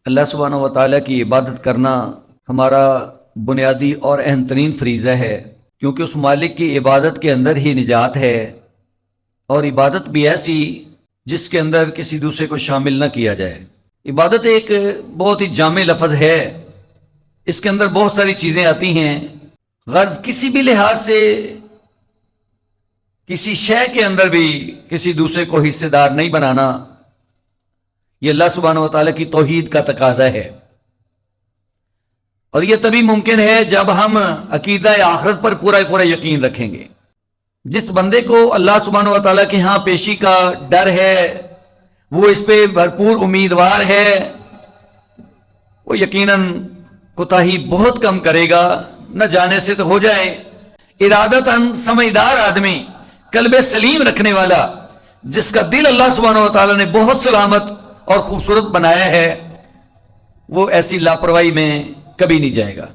اللہ سبحانہ و تعالیٰ کی عبادت کرنا ہمارا بنیادی اور اہم ترین فریضہ ہے، کیونکہ اس مالک کی عبادت کے اندر ہی نجات ہے، اور عبادت بھی ایسی جس کے اندر کسی دوسرے کو شامل نہ کیا جائے۔ عبادت ایک بہت ہی جامع لفظ ہے، اس کے اندر بہت ساری چیزیں آتی ہیں۔ غرض کسی بھی لحاظ سے کسی شے کے اندر بھی کسی دوسرے کو حصہ دار نہیں بنانا، یہ اللہ سبحانہ و تعالیٰ کی توحید کا تقاضا ہے، اور یہ تبھی ممکن ہے جب ہم عقیدہ آخرت پر پورا یقین رکھیں گے۔ جس بندے کو اللہ سبحانہ و تعالیٰ کے ہاں پیشی کا ڈر ہے، وہ اس پہ بھرپور امیدوار ہے، وہ یقیناً کوتاہی بہت کم کرے گا، نہ جانے سے تو ہو جائے۔ ارادتاً سمجھدار آدمی، قلب سلیم رکھنے والا، جس کا دل اللہ سبحانہ و تعالیٰ نے بہت سلامت اور خوبصورت بنایا ہے، وہ ایسی لاپرواہی میں کبھی نہیں جائے گا۔